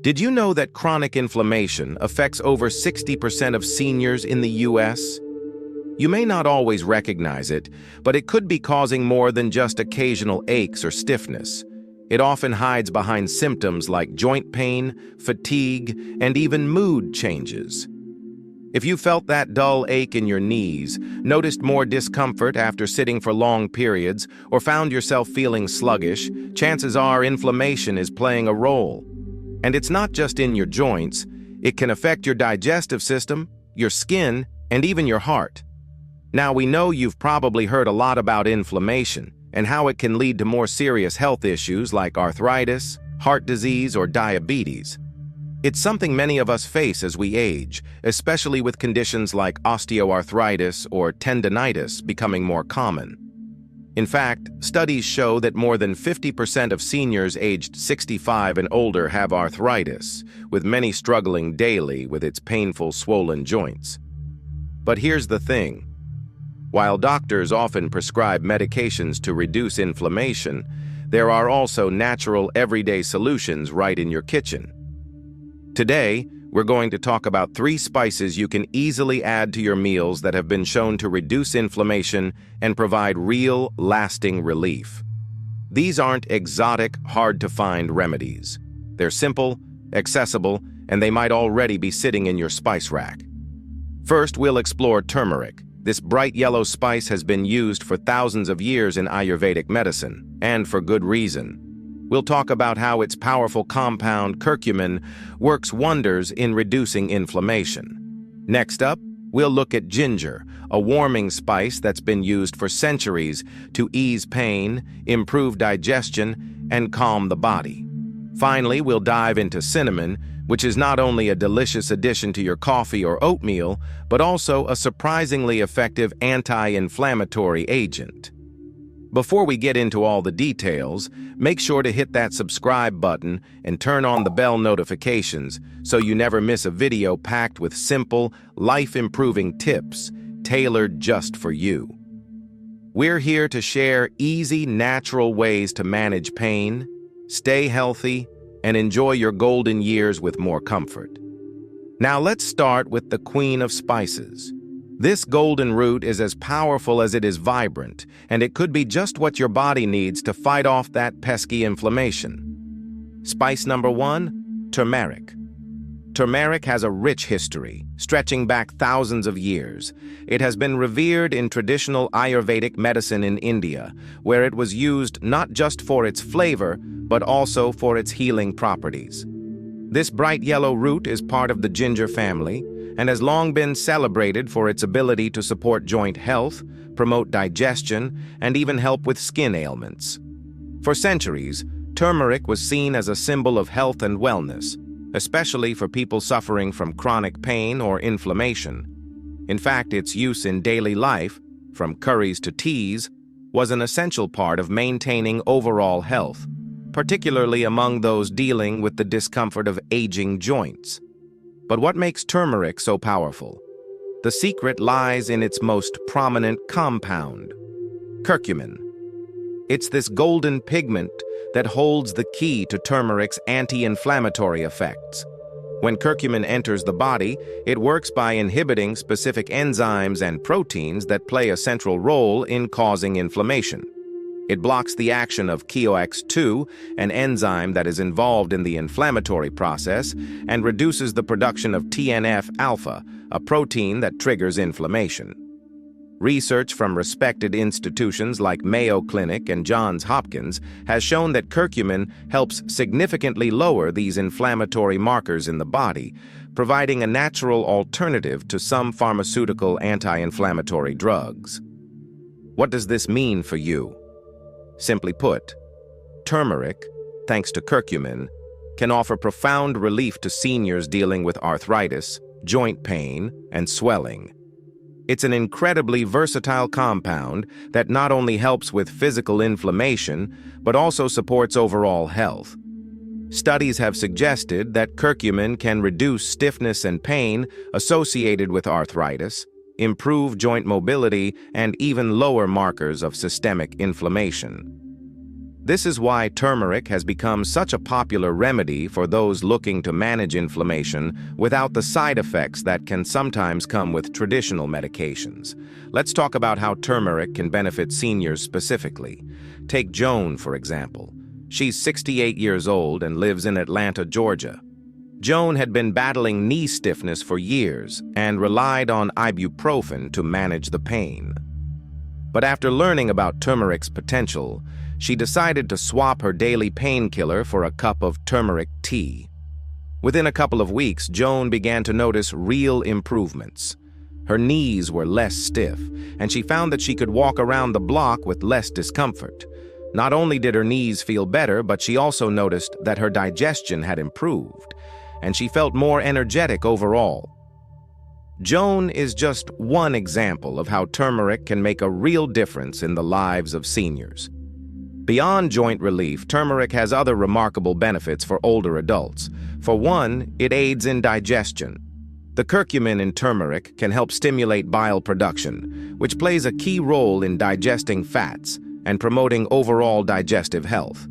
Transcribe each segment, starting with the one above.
Did you know that chronic inflammation affects over 60% of seniors in the US? You may not always recognize it, but it could be causing more than just occasional aches or stiffness. It often hides behind symptoms like joint pain, fatigue, and even mood changes. If you felt that dull ache in your knees, noticed more discomfort after sitting for long periods, or found yourself feeling sluggish, chances are inflammation is playing a role. And it's not just in your joints, it can affect your digestive system, your skin, and even your heart. Now, we know you've probably heard a lot about inflammation and how it can lead to more serious health issues like arthritis, heart disease, or diabetes. It's something many of us face as we age, especially with conditions like osteoarthritis or tendinitis becoming more common. In fact, studies show that more than 50% of seniors aged 65 and older have arthritis, with many struggling daily with its painful, swollen joints. But here's the thing. While doctors often prescribe medications to reduce inflammation, there are also natural, everyday solutions right in your kitchen. Today, we're going to talk about 3 spices you can easily add to your meals that have been shown to reduce inflammation and provide real, lasting relief. These aren't exotic, hard-to-find remedies. They're simple, accessible, and they might already be sitting in your spice rack. First, we'll explore turmeric. This bright yellow spice has been used for thousands of years in Ayurvedic medicine, and for good reason. We'll talk about how its powerful compound, curcumin, works wonders in reducing inflammation. Next up, we'll look at ginger, a warming spice that's been used for centuries to ease pain, improve digestion, and calm the body. Finally, we'll dive into cinnamon, which is not only a delicious addition to your coffee or oatmeal, but also a surprisingly effective anti-inflammatory agent. Before we get into all the details, make sure to hit that subscribe button and turn on the bell notifications so you never miss a video packed with simple, life-improving tips tailored just for you. We're here to share easy, natural ways to manage pain, stay healthy, and enjoy your golden years with more comfort. Now let's start with the queen of spices. This golden root is as powerful as it is vibrant, and it could be just what your body needs to fight off that pesky inflammation. Spice number 1, turmeric. Turmeric has a rich history, stretching back thousands of years. It has been revered in traditional Ayurvedic medicine in India, where it was used not just for its flavor, but also for its healing properties. This bright yellow root is part of the ginger family, and has long been celebrated for its ability to support joint health, promote digestion, and even help with skin ailments. For centuries, turmeric was seen as a symbol of health and wellness, especially for people suffering from chronic pain or inflammation. In fact, its use in daily life, from curries to teas, was an essential part of maintaining overall health, particularly among those dealing with the discomfort of aging joints. But what makes turmeric so powerful? The secret lies in its most prominent compound, curcumin. It's this golden pigment that holds the key to turmeric's anti-inflammatory effects. When curcumin enters the body, it works by inhibiting specific enzymes and proteins that play a central role in causing inflammation. It blocks the action of COX-2, an enzyme that is involved in the inflammatory process, and reduces the production of TNF-alpha, a protein that triggers inflammation. Research from respected institutions like Mayo Clinic and Johns Hopkins has shown that curcumin helps significantly lower these inflammatory markers in the body, providing a natural alternative to some pharmaceutical anti-inflammatory drugs. What does this mean for you? Simply put, turmeric, thanks to curcumin, can offer profound relief to seniors dealing with arthritis, joint pain, and swelling. It's an incredibly versatile compound that not only helps with physical inflammation, but also supports overall health. Studies have suggested that curcumin can reduce stiffness and pain associated with arthritis, improve joint mobility, and even lower markers of systemic inflammation. This is why turmeric has become such a popular remedy for those looking to manage inflammation without the side effects that can sometimes come with traditional medications. Let's talk about how turmeric can benefit seniors specifically. Take Joan, for example. She's 68 years old and lives in Atlanta, Georgia. Joan had been battling knee stiffness for years and relied on ibuprofen to manage the pain. But after learning about turmeric's potential, she decided to swap her daily painkiller for a cup of turmeric tea. Within a couple of weeks, Joan began to notice real improvements. Her knees were less stiff, and she found that she could walk around the block with less discomfort. Not only did her knees feel better, but she also noticed that her digestion had improved, and she felt more energetic overall. Joan is just one example of how turmeric can make a real difference in the lives of seniors. Beyond joint relief, turmeric has other remarkable benefits for older adults. For one, it aids in digestion. The curcumin in turmeric can help stimulate bile production, which plays a key role in digesting fats and promoting overall digestive health.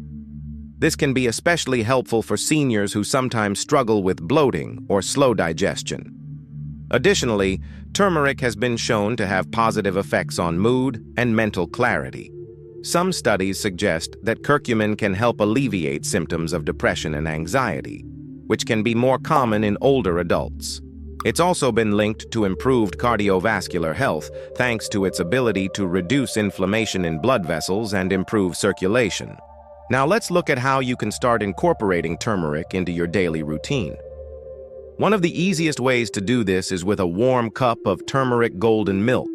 This can be especially helpful for seniors who sometimes struggle with bloating or slow digestion. Additionally, turmeric has been shown to have positive effects on mood and mental clarity. Some studies suggest that curcumin can help alleviate symptoms of depression and anxiety, which can be more common in older adults. It's also been linked to improved cardiovascular health thanks to its ability to reduce inflammation in blood vessels and improve circulation. Now let's look at how you can start incorporating turmeric into your daily routine. One of the easiest ways to do this is with a warm cup of turmeric golden milk.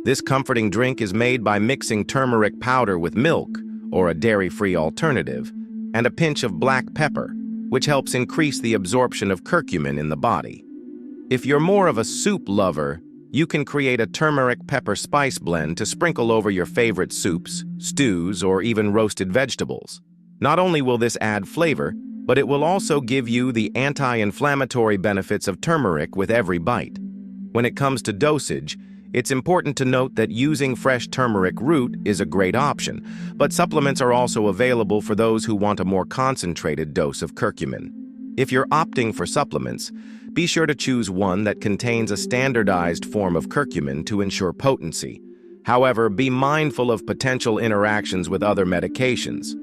This comforting drink is made by mixing turmeric powder with milk, or a dairy-free alternative, and a pinch of black pepper, which helps increase the absorption of curcumin in the body. If you're more of a soup lover, you can create a turmeric pepper spice blend to sprinkle over your favorite soups, stews, or even roasted vegetables. Not only will this add flavor, but it will also give you the anti-inflammatory benefits of turmeric with every bite. When it comes to dosage, it's important to note that using fresh turmeric root is a great option, but supplements are also available for those who want a more concentrated dose of curcumin. If you're opting for supplements, be sure to choose one that contains a standardized form of curcumin to ensure potency. However, be mindful of potential interactions with other medications.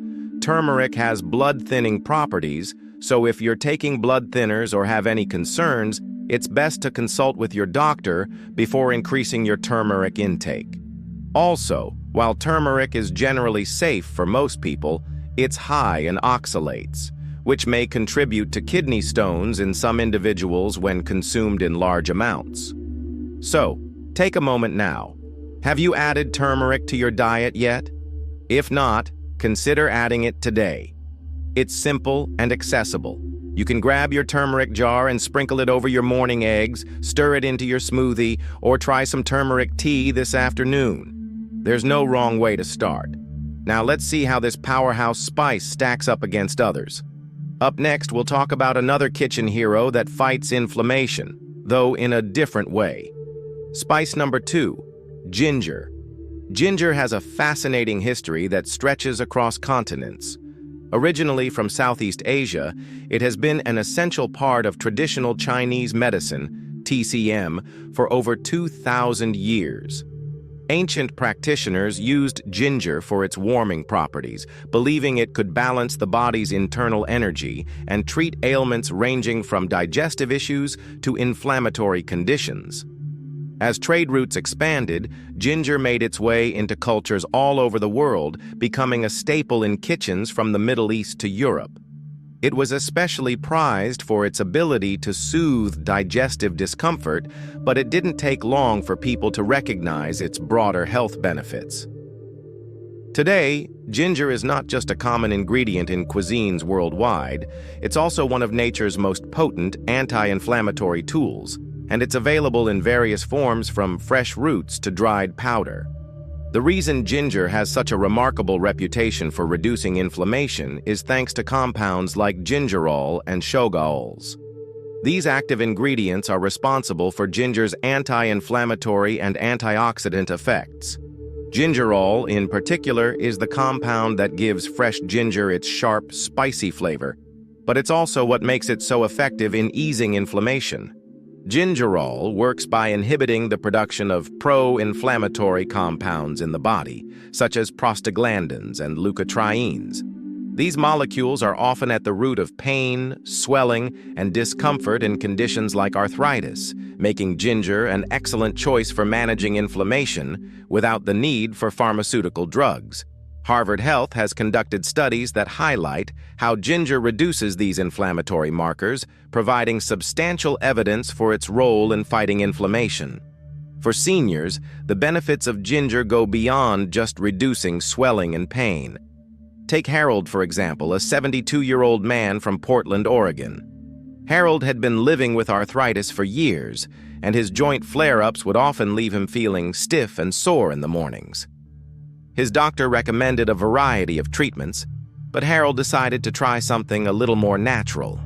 Turmeric has blood-thinning properties, so if you're taking blood thinners or have any concerns, it's best to consult with your doctor before increasing your turmeric intake. Also, while turmeric is generally safe for most people, it's high in oxalates, which may contribute to kidney stones in some individuals when consumed in large amounts. So, take a moment now. Have you added turmeric to your diet yet? If not, consider adding it today. It's simple and accessible. You can grab your turmeric jar and sprinkle it over your morning eggs, stir it into your smoothie, or try some turmeric tea this afternoon. There's no wrong way to start. Now let's see how this powerhouse spice stacks up against others. Up next, we'll talk about another kitchen hero that fights inflammation, though in a different way. Spice number 2, ginger. Ginger has a fascinating history that stretches across continents. Originally from Southeast Asia, it has been an essential part of traditional Chinese medicine, TCM, for over 2,000 years. Ancient practitioners used ginger for its warming properties, believing it could balance the body's internal energy and treat ailments ranging from digestive issues to inflammatory conditions. As trade routes expanded, ginger made its way into cultures all over the world, becoming a staple in kitchens from the Middle East to Europe. It was especially prized for its ability to soothe digestive discomfort, but it didn't take long for people to recognize its broader health benefits. Today, ginger is not just a common ingredient in cuisines worldwide, it's also one of nature's most potent anti-inflammatory tools, and it's available in various forms from fresh roots to dried powder. The reason ginger has such a remarkable reputation for reducing inflammation is thanks to compounds like gingerol and shogaols. These active ingredients are responsible for ginger's anti-inflammatory and antioxidant effects. Gingerol, in particular, is the compound that gives fresh ginger its sharp, spicy flavor, but it's also what makes it so effective in easing inflammation. Gingerol works by inhibiting the production of pro-inflammatory compounds in the body, such as prostaglandins and leukotrienes. These molecules are often at the root of pain, swelling, and discomfort in conditions like arthritis, making ginger an excellent choice for managing inflammation without the need for pharmaceutical drugs. Harvard Health has conducted studies that highlight how ginger reduces these inflammatory markers, providing substantial evidence for its role in fighting inflammation. For seniors, the benefits of ginger go beyond just reducing swelling and pain. Take Harold, for example, a 72-year-old man from Portland, Oregon. Harold had been living with arthritis for years, and his joint flare-ups would often leave him feeling stiff and sore in the mornings. His doctor recommended a variety of treatments, but Harold decided to try something a little more natural.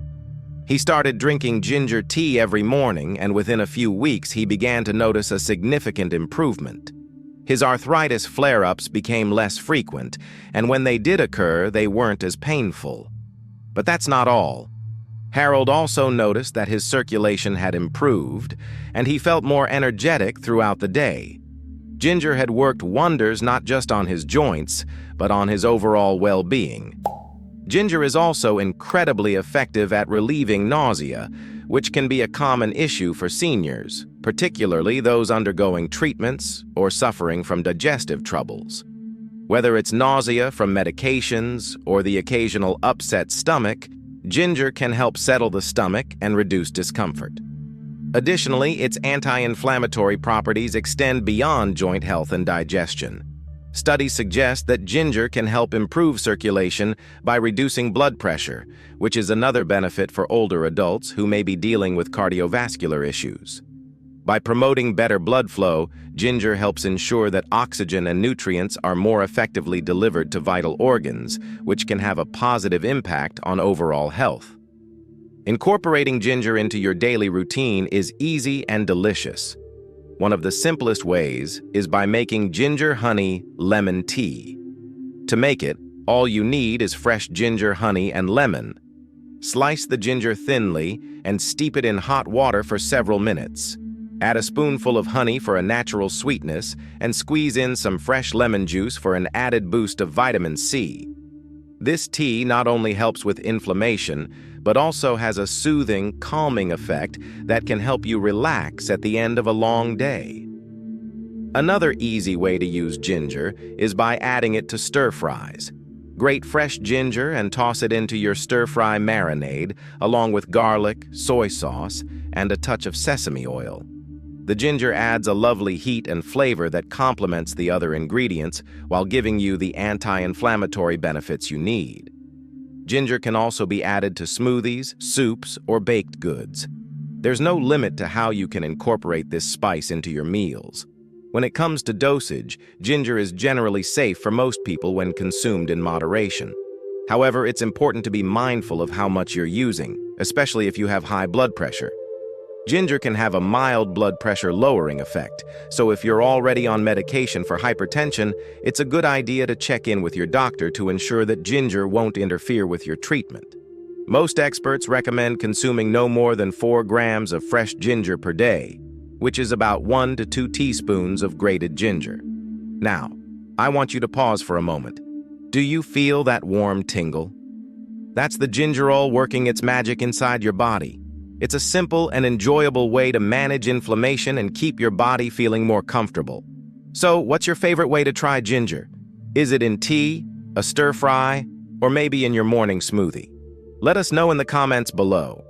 He started drinking ginger tea every morning, and within a few weeks he began to notice a significant improvement. His arthritis flare-ups became less frequent, and when they did occur, they weren't as painful. But that's not all. Harold also noticed that his circulation had improved, and he felt more energetic throughout the day. Ginger had worked wonders not just on his joints, but on his overall well-being. Ginger is also incredibly effective at relieving nausea, which can be a common issue for seniors, particularly those undergoing treatments or suffering from digestive troubles. Whether it's nausea from medications or the occasional upset stomach, ginger can help settle the stomach and reduce discomfort. Additionally, its anti-inflammatory properties extend beyond joint health and digestion. Studies suggest that ginger can help improve circulation by reducing blood pressure, which is another benefit for older adults who may be dealing with cardiovascular issues. By promoting better blood flow, ginger helps ensure that oxygen and nutrients are more effectively delivered to vital organs, which can have a positive impact on overall health. Incorporating ginger into your daily routine is easy and delicious. One of the simplest ways is by making ginger honey lemon tea. To make it, all you need is fresh ginger, honey, and lemon. Slice the ginger thinly and steep it in hot water for several minutes. Add a spoonful of honey for a natural sweetness and squeeze in some fresh lemon juice for an added boost of vitamin C. This tea not only helps with inflammation, but also has a soothing, calming effect that can help you relax at the end of a long day. Another easy way to use ginger is by adding it to stir-fries. Grate fresh ginger and toss it into your stir-fry marinade, along with garlic, soy sauce, and a touch of sesame oil. The ginger adds a lovely heat and flavor that complements the other ingredients while giving you the anti-inflammatory benefits you need. Ginger can also be added to smoothies, soups, or baked goods. There's no limit to how you can incorporate this spice into your meals. When it comes to dosage, ginger is generally safe for most people when consumed in moderation. However, it's important to be mindful of how much you're using, especially if you have high blood pressure. Ginger can have a mild blood pressure lowering effect, so if you're already on medication for hypertension, it's a good idea to check in with your doctor to ensure that ginger won't interfere with your treatment. Most experts recommend consuming no more than 4 grams of fresh ginger per day, which is about 1 to 2 teaspoons of grated ginger. Now, I want you to pause for a moment. Do you feel that warm tingle? That's the gingerol working its magic inside your body. It's a simple and enjoyable way to manage inflammation and keep your body feeling more comfortable. So, what's your favorite way to try ginger? Is it in tea, a stir-fry, or maybe in your morning smoothie? Let us know in the comments below.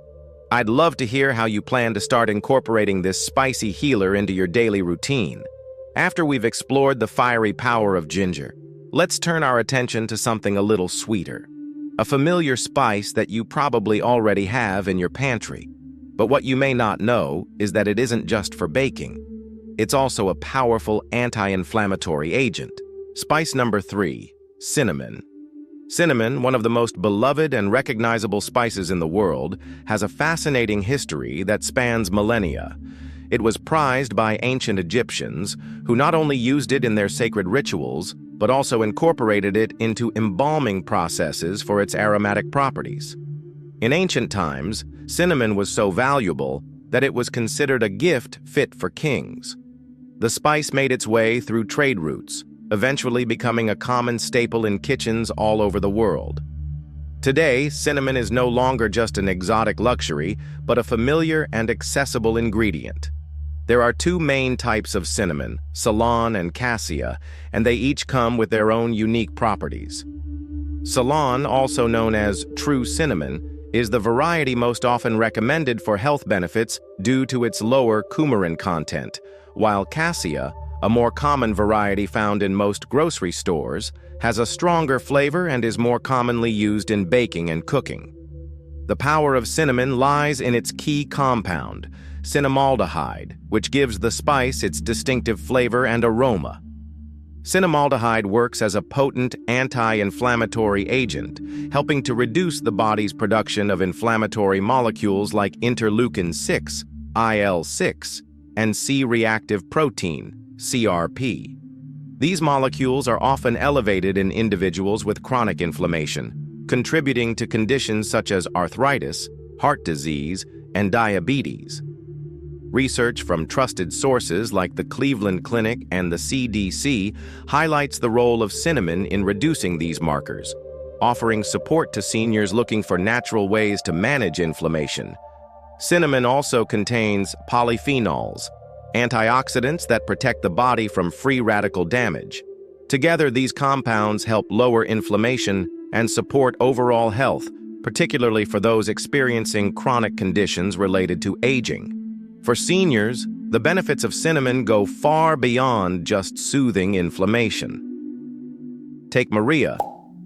I'd love to hear how you plan to start incorporating this spicy healer into your daily routine. After we've explored the fiery power of ginger, let's turn our attention to something a little sweeter. A familiar spice that you probably already have in your pantry. But what you may not know is that it isn't just for baking. It's also a powerful anti-inflammatory agent. Spice number 3, cinnamon. Cinnamon, one of the most beloved and recognizable spices in the world, has a fascinating history that spans millennia. It was prized by ancient Egyptians, who not only used it in their sacred rituals, but also incorporated it into embalming processes for its aromatic properties. In ancient times, cinnamon was so valuable that it was considered a gift fit for kings. The spice made its way through trade routes, eventually becoming a common staple in kitchens all over the world. Today, cinnamon is no longer just an exotic luxury, but a familiar and accessible ingredient. There are two main types of cinnamon, Ceylon and Cassia, and they each come with their own unique properties. Ceylon, also known as true cinnamon, is the variety most often recommended for health benefits due to its lower coumarin content, while Cassia, a more common variety found in most grocery stores, has a stronger flavor and is more commonly used in baking and cooking. The power of cinnamon lies in its key compound, cinnamaldehyde, which gives the spice its distinctive flavor and aroma. Cinnamaldehyde works as a potent anti-inflammatory agent, helping to reduce the body's production of inflammatory molecules like interleukin-6, IL-6, and C-reactive protein, CRP. These molecules are often elevated in individuals with chronic inflammation, contributing to conditions such as arthritis, heart disease, and diabetes. Research from trusted sources like the Cleveland Clinic and the CDC highlights the role of cinnamon in reducing these markers, offering support to seniors looking for natural ways to manage inflammation. Cinnamon also contains polyphenols, antioxidants that protect the body from free radical damage. Together, these compounds help lower inflammation and support overall health, particularly for those experiencing chronic conditions related to aging. For seniors, the benefits of cinnamon go far beyond just soothing inflammation. Take Maria,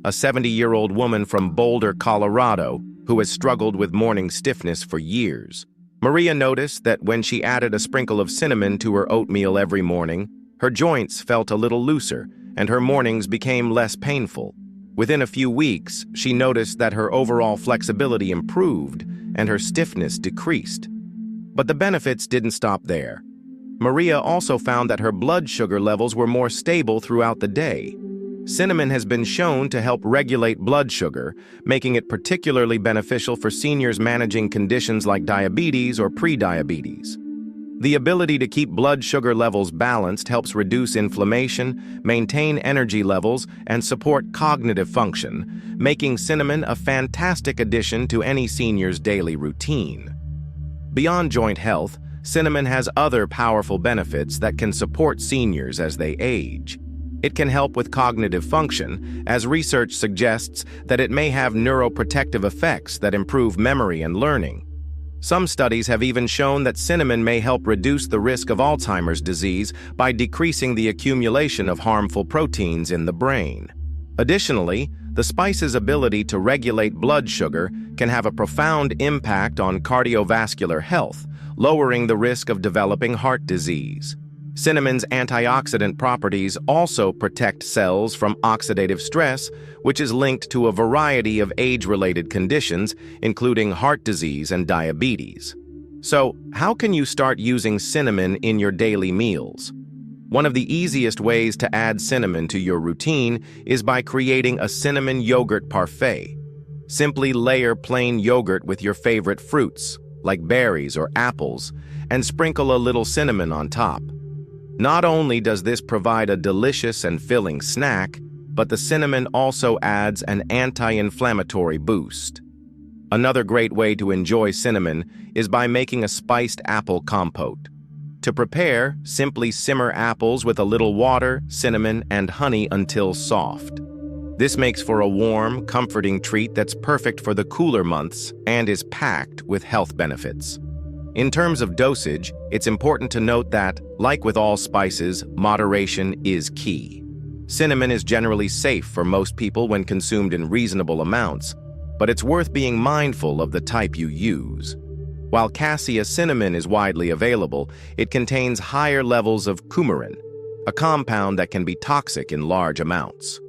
a 70-year-old woman from Boulder, Colorado, who has struggled with morning stiffness for years. Maria noticed that when she added a sprinkle of cinnamon to her oatmeal every morning, her joints felt a little looser and her mornings became less painful. Within a few weeks, she noticed that her overall flexibility improved and her stiffness decreased. But the benefits didn't stop there. Maria also found that her blood sugar levels were more stable throughout the day. Cinnamon has been shown to help regulate blood sugar, making it particularly beneficial for seniors managing conditions like diabetes or prediabetes. The ability to keep blood sugar levels balanced helps reduce inflammation, maintain energy levels, and support cognitive function, making cinnamon a fantastic addition to any senior's daily routine. Beyond joint health, cinnamon has other powerful benefits that can support seniors as they age. It can help with cognitive function, as research suggests that it may have neuroprotective effects that improve memory and learning. Some studies have even shown that cinnamon may help reduce the risk of Alzheimer's disease by decreasing the accumulation of harmful proteins in the brain. Additionally, the spice's ability to regulate blood sugar can have a profound impact on cardiovascular health, lowering the risk of developing heart disease. Cinnamon's antioxidant properties also protect cells from oxidative stress, which is linked to a variety of age-related conditions, including heart disease and diabetes. So, how can you start using cinnamon in your daily meals? One of the easiest ways to add cinnamon to your routine is by creating a cinnamon yogurt parfait. Simply layer plain yogurt with your favorite fruits, like berries or apples, and sprinkle a little cinnamon on top. Not only does this provide a delicious and filling snack, but the cinnamon also adds an anti-inflammatory boost. Another great way to enjoy cinnamon is by making a spiced apple compote. To prepare, simply simmer apples with a little water, cinnamon, and honey until soft. This makes for a warm, comforting treat that's perfect for the cooler months and is packed with health benefits. In terms of dosage, it's important to note that, like with all spices, moderation is key. Cinnamon is generally safe for most people when consumed in reasonable amounts, but it's worth being mindful of the type you use. While Cassia cinnamon is widely available, it contains higher levels of coumarin, a compound that can be toxic in large amounts.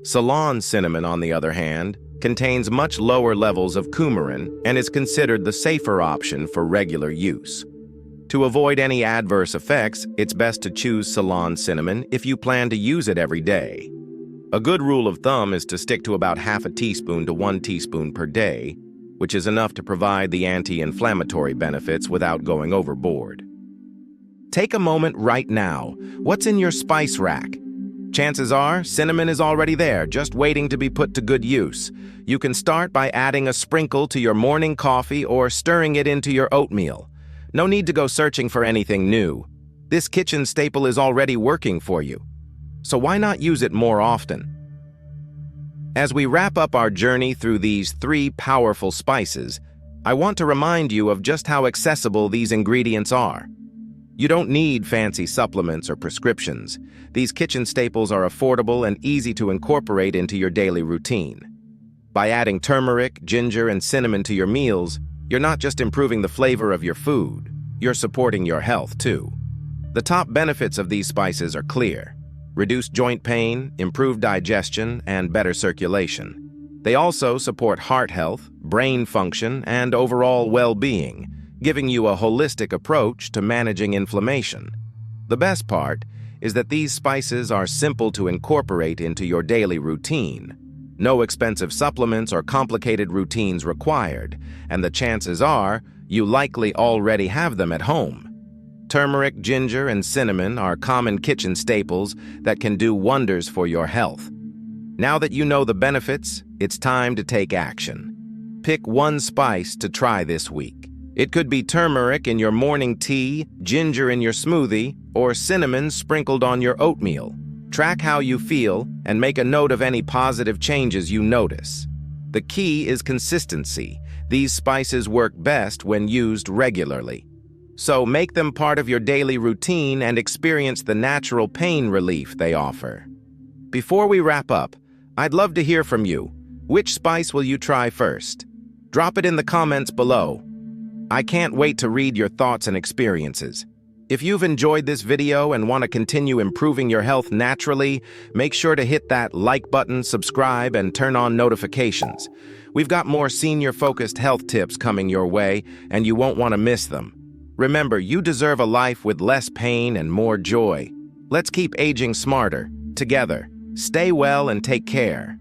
Ceylon cinnamon, on the other hand, contains much lower levels of coumarin and is considered the safer option for regular use. To avoid any adverse effects, it's best to choose Ceylon cinnamon if you plan to use it every day. A good rule of thumb is to stick to about half a teaspoon to 1 teaspoon per day, which is enough to provide the anti-inflammatory benefits without going overboard. Take a moment right now. What's in your spice rack? Chances are, cinnamon is already there, just waiting to be put to good use. You can start by adding a sprinkle to your morning coffee or stirring it into your oatmeal. No need to go searching for anything new. This kitchen staple is already working for you. So why not use it more often? As we wrap up our journey through these 3 powerful spices, I want to remind you of just how accessible these ingredients are. You don't need fancy supplements or prescriptions. These kitchen staples are affordable and easy to incorporate into your daily routine. By adding turmeric, ginger, and cinnamon to your meals, you're not just improving the flavor of your food, you're supporting your health too. The top benefits of these spices are clear: reduced joint pain, improved digestion, and better circulation. They also support heart health, brain function, and overall well-being, giving you a holistic approach to managing inflammation. The best part is that these spices are simple to incorporate into your daily routine. No expensive supplements or complicated routines required, and the chances are you likely already have them at home. Turmeric, ginger, and cinnamon are common kitchen staples that can do wonders for your health. Now that you know the benefits, it's time to take action. Pick one spice to try this week. It could be turmeric in your morning tea, ginger in your smoothie, or cinnamon sprinkled on your oatmeal. Track how you feel and make a note of any positive changes you notice. The key is consistency. These spices work best when used regularly. So make them part of your daily routine and experience the natural pain relief they offer. Before we wrap up, I'd love to hear from you. Which spice will you try first? Drop it in the comments below. I can't wait to read your thoughts and experiences. If you've enjoyed this video and want to continue improving your health naturally, make sure to hit that like button, subscribe, and turn on notifications. We've got more senior-focused health tips coming your way, and you won't want to miss them. Remember, you deserve a life with less pain and more joy. Let's keep aging smarter, together. Stay well and take care.